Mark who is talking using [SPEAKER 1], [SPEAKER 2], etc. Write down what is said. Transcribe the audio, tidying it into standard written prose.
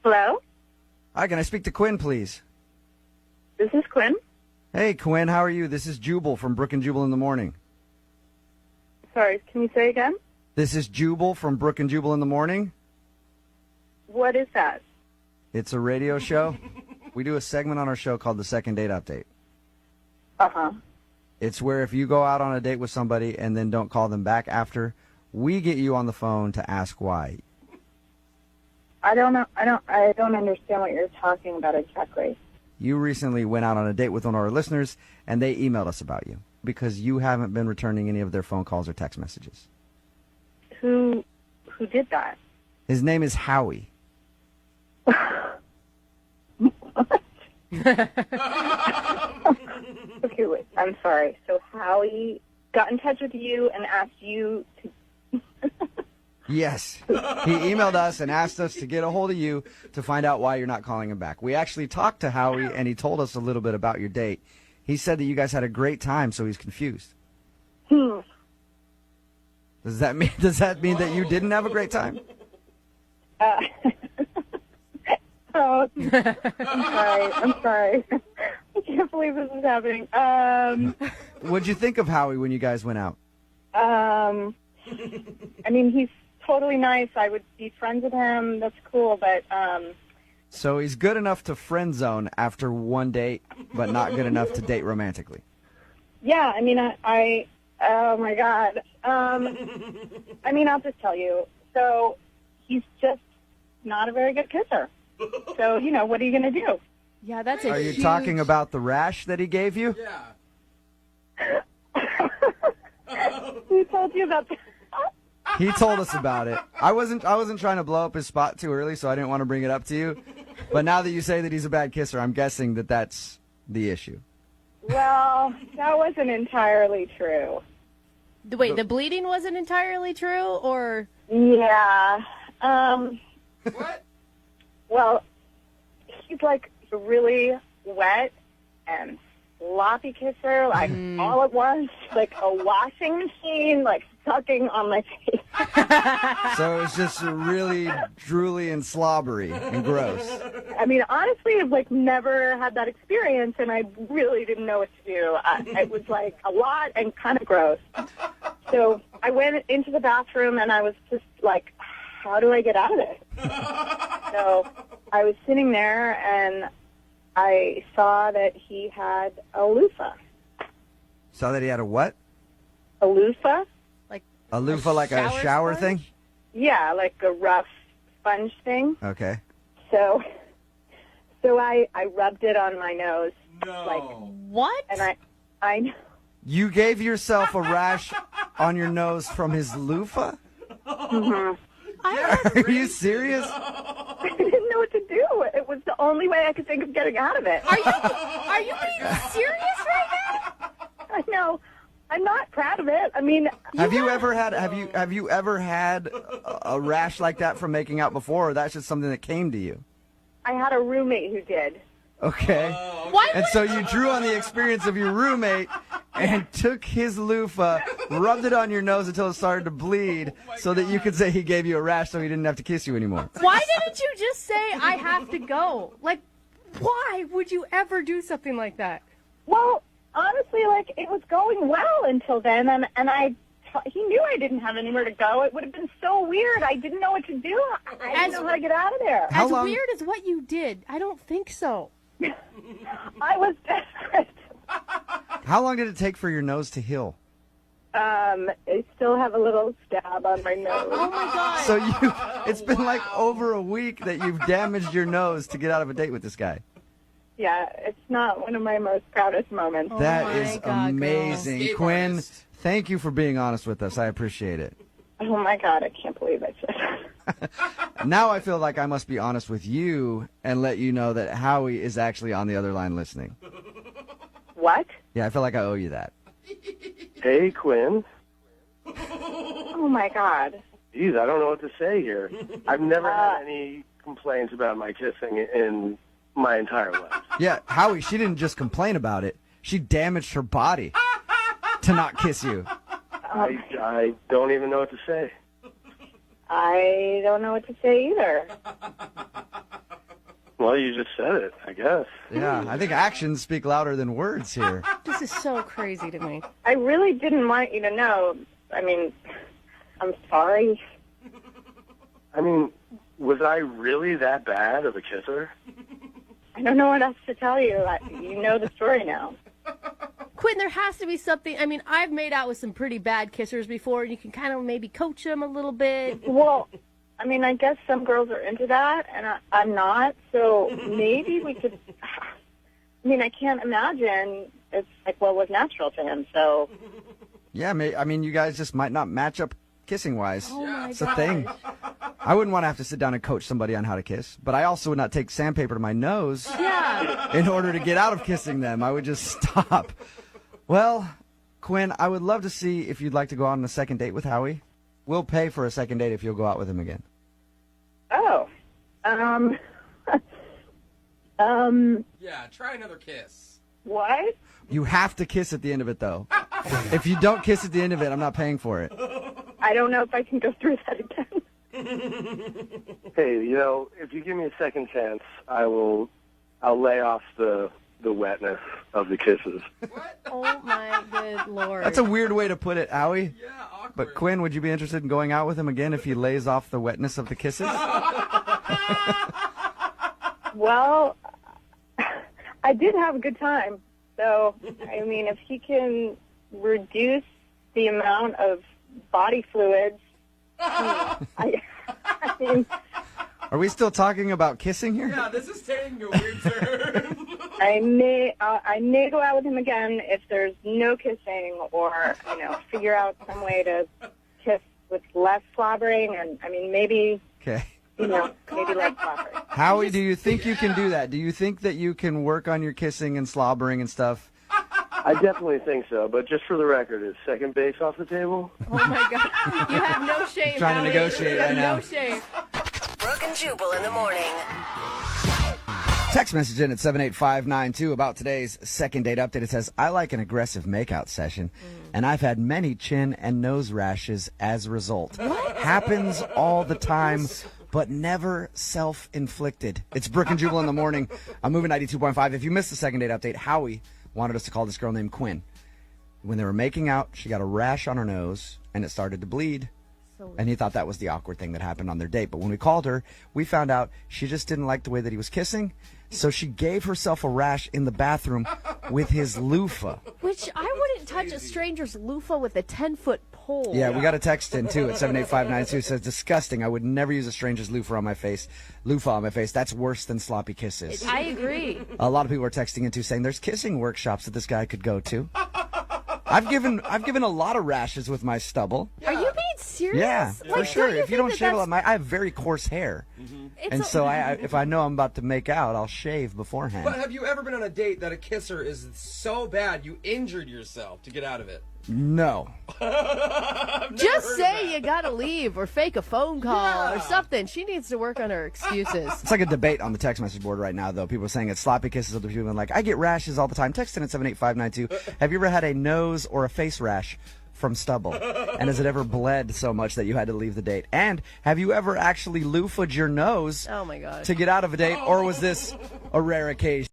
[SPEAKER 1] Hello?
[SPEAKER 2] Hi, can I speak to Quinn, please?
[SPEAKER 1] This is Quinn.
[SPEAKER 2] Hey, Quinn, how are you? This is Jubal from Brook and Jubal in the Morning.
[SPEAKER 1] Sorry, can you say again?
[SPEAKER 2] This is Jubal from Brook and Jubal in the Morning.
[SPEAKER 1] What is that?
[SPEAKER 2] It's a radio show. We do a segment on our show called the Second Date Update.
[SPEAKER 1] Uh-huh.
[SPEAKER 2] It's where if you go out on a date with somebody and then don't call them back after, we get you on the phone to ask why.
[SPEAKER 1] I don't know. I don't understand what you're talking about exactly.
[SPEAKER 2] You recently went out on a date with one of our listeners, and they emailed us about you because you haven't been returning any of their phone calls or text messages.
[SPEAKER 1] Who did that?
[SPEAKER 2] His name is Howie.
[SPEAKER 1] Okay, wait. I'm sorry. So Howie got in touch with you and asked you to...
[SPEAKER 2] Yes. He emailed us and asked us to get a hold of you to find out why you're not calling him back. We actually talked to Howie, and he told us a little bit about your date. He said that you guys had a great time, so he's confused. Does that mean that you didn't have a great time?
[SPEAKER 1] Oh, I'm sorry. I can't believe this is happening.
[SPEAKER 2] What'd you think of Howie when you guys went out?
[SPEAKER 1] I mean, he's totally nice. I would be friends with him. That's cool, but
[SPEAKER 2] So he's good enough to friend zone after one date, but not good enough to date romantically.
[SPEAKER 1] yeah. I mean, I oh my God. I mean, I'll just tell you. So he's just not a very good kisser. So what are you going to do?
[SPEAKER 3] Yeah, that's a
[SPEAKER 2] Are you
[SPEAKER 3] huge...
[SPEAKER 2] talking about the rash that he gave you?
[SPEAKER 4] Yeah.
[SPEAKER 1] Who told you about that?
[SPEAKER 2] He told us about it. I wasn't trying to blow up his spot too early, so I didn't want to bring it up to you. But now that you say that he's a bad kisser, I'm guessing that that's the issue.
[SPEAKER 1] Well, that wasn't entirely true.
[SPEAKER 3] Wait, the bleeding wasn't entirely true, or...
[SPEAKER 1] Yeah.
[SPEAKER 4] What?
[SPEAKER 1] Well, he's like really wet and sloppy kisser, like all at once, like a washing machine, like sucking on my face.
[SPEAKER 2] So it's just really drooly and slobbery and gross.
[SPEAKER 1] I mean, honestly, I've like never had that experience, and I really didn't know what to do. It was like a lot and kind of gross. So I went into the bathroom, and I was just like, how do I get out of it? So I was sitting there, and I saw that he had a loofah.
[SPEAKER 2] Saw that he had a what?
[SPEAKER 1] A loofah?
[SPEAKER 2] A loofah, like a shower
[SPEAKER 3] sponge?
[SPEAKER 2] thing?
[SPEAKER 1] Yeah, like a rough sponge thing.
[SPEAKER 2] Okay.
[SPEAKER 1] So I rubbed it on my nose.
[SPEAKER 4] No.
[SPEAKER 1] Like,
[SPEAKER 3] What?
[SPEAKER 1] and I
[SPEAKER 2] You gave yourself a rash on your nose from his loofah? Are you serious?
[SPEAKER 1] I didn't know what to do. It was the only way I could think of getting out of it.
[SPEAKER 3] Are you being serious right now?
[SPEAKER 1] I know. I'm not proud of it. I mean,
[SPEAKER 2] Have you ever had a rash like that from making out before, or that's just something that came to you?
[SPEAKER 1] I had a roommate who did.
[SPEAKER 2] Okay.
[SPEAKER 3] Why
[SPEAKER 2] And so you drew on the experience of your roommate and took his loofah, rubbed it on your nose until it started to bleed so that you could say he gave you a rash so he didn't have to kiss you anymore.
[SPEAKER 3] Why didn't you just say, I have to go? Like, why would you ever do something like that?
[SPEAKER 1] Well, honestly, like, it was going well until then, and he knew I didn't have anywhere to go. It would have been so weird. I didn't know what to do. I didn't know how to get out of there.
[SPEAKER 2] How
[SPEAKER 3] As
[SPEAKER 2] long-
[SPEAKER 3] weird as what you did, I don't think so.
[SPEAKER 1] I was desperate.
[SPEAKER 2] How long did it take for your nose to heal?
[SPEAKER 1] I still have a little stab on my nose.
[SPEAKER 3] Oh my God.
[SPEAKER 2] So it's been like over a week that you've damaged your nose to get out of a date with this guy.
[SPEAKER 1] Yeah, it's not one of my most proudest moments.
[SPEAKER 2] That
[SPEAKER 3] my
[SPEAKER 2] is
[SPEAKER 3] God, girl.
[SPEAKER 2] amazing.
[SPEAKER 4] Escape
[SPEAKER 2] Quinn,
[SPEAKER 4] artist.
[SPEAKER 2] thank you for being honest with us. I appreciate it.
[SPEAKER 1] Oh my God, I can't believe I said that.
[SPEAKER 2] Now I feel like I must be honest with you and let you know that Howie is actually on the other line listening.
[SPEAKER 1] What?
[SPEAKER 2] Yeah, I feel like I owe you that.
[SPEAKER 5] Hey, Quinn.
[SPEAKER 1] Oh my God.
[SPEAKER 5] Geez, I don't know what to say here. I've never had any complaints about my kissing in my entire life.
[SPEAKER 2] Yeah, Howie, she didn't just complain about it. She damaged her body to not kiss you.
[SPEAKER 5] I don't even know what to say.
[SPEAKER 1] I don't know what to say either.
[SPEAKER 5] Well, you just said it, I guess.
[SPEAKER 2] Yeah, I think actions speak louder than words here.
[SPEAKER 3] This is so crazy to me.
[SPEAKER 1] I really didn't want you to know. I mean, I'm sorry.
[SPEAKER 5] I mean, was I really that bad of a kisser?
[SPEAKER 1] I don't know what else to tell you. You know the story now.
[SPEAKER 3] Quinn, there has to be something. I mean, I've made out with some pretty bad kissers before, and you can kind of maybe coach them a little bit.
[SPEAKER 1] Well, I mean, I guess some girls are into that, and I'm not. So maybe we could. I mean, I can't imagine it's like what was natural to him. So
[SPEAKER 2] Yeah, I mean, you guys just might not match up kissing-wise.
[SPEAKER 3] Oh my
[SPEAKER 2] It's a thing. I wouldn't want to have to sit down and coach somebody on how to kiss, but I also would not take sandpaper to my nose
[SPEAKER 3] Yeah.
[SPEAKER 2] in order to get out of kissing them. I would just stop. Well, Quinn, I would love to see if you'd like to go on a second date with Howie. We'll pay for a second date if you'll go out with him again.
[SPEAKER 1] oh,
[SPEAKER 4] Yeah, try another kiss.
[SPEAKER 1] what?
[SPEAKER 2] You have to kiss at the end of it, though. If you don't kiss at the end of it, I'm not paying for it.
[SPEAKER 1] I don't know if I can go through that again.
[SPEAKER 5] Hey, you know, if you give me a second chance, I'll lay off the wetness of the kisses.
[SPEAKER 3] Oh my good Lord.
[SPEAKER 2] That's a weird way to put it, Howie.
[SPEAKER 4] Yeah, awkward.
[SPEAKER 2] But Quinn, would you be interested in going out with him again if he lays off the wetness of the kisses?
[SPEAKER 1] Well, I did have a good time. So, I mean, if he can reduce the amount of body fluids, I mean,
[SPEAKER 2] Are we still talking about kissing here?
[SPEAKER 4] Yeah, this is taking a weird turn.
[SPEAKER 1] I may go out with him again if there's no kissing, or figure out some way to kiss with less slobbering, and I mean maybe
[SPEAKER 2] Okay.
[SPEAKER 1] maybe less slobbering.
[SPEAKER 2] Howie, do you think you can do that? Do you think that you can work on your kissing and slobbering and stuff?
[SPEAKER 5] I definitely think so, but just for the record, is second base off the table?
[SPEAKER 3] Oh my God. You have no shame.
[SPEAKER 2] Trying to
[SPEAKER 3] Howie.
[SPEAKER 2] negotiate
[SPEAKER 3] You have
[SPEAKER 2] right now.
[SPEAKER 3] No shame.
[SPEAKER 6] Brooke and Jubal in the morning.
[SPEAKER 2] Text message in at 78592 about today's second date update. It says, I like an aggressive makeout session, and I've had many chin and nose rashes as a result. Happens all the time, but never self-inflicted. It's Brooke and Jubal in the morning. I'm moving 92.5. If you missed the second date update, Howie wanted us to call this girl named Quinn. When they were making out, she got a rash on her nose, and it started to bleed. And he thought that was the awkward thing that happened on their date. But when we called her, we found out she just didn't like the way that he was kissing. So she gave herself a rash in the bathroom with his loofah.
[SPEAKER 3] Which I wouldn't touch a stranger's loofah with a 10-foot pole.
[SPEAKER 2] Yeah, we got a text in too at 78592. It says, disgusting. I would never use a stranger's loofah on my face. That's worse than sloppy kisses.
[SPEAKER 3] I agree.
[SPEAKER 2] A lot of people are texting in too saying there's kissing workshops that this guy could go to. I've given a lot of rashes with my stubble.
[SPEAKER 3] Are you being serious?
[SPEAKER 2] Yeah, for sure. If you don't shave a lot,
[SPEAKER 3] that's-
[SPEAKER 2] I have very coarse hair.
[SPEAKER 3] it's
[SPEAKER 2] And
[SPEAKER 3] a-
[SPEAKER 2] so if I know I'm about to make out, I'll shave beforehand.
[SPEAKER 4] But have you ever been on a date that a kisser is so bad you injured yourself to get out of it?
[SPEAKER 2] No.
[SPEAKER 3] Just say you gotta leave or fake a phone call or something. She needs to work on her excuses.
[SPEAKER 2] It's like a debate on the text message board right now, though. People are saying it's sloppy kisses. Other people are like, I get rashes all the time. Text in at 78592. Have you ever had a nose or a face rash from stubble? And has it ever bled so much that you had to leave the date? And have you ever actually loofah'd your nose
[SPEAKER 3] Oh my God.
[SPEAKER 2] to get out of a date, or was this a rare occasion?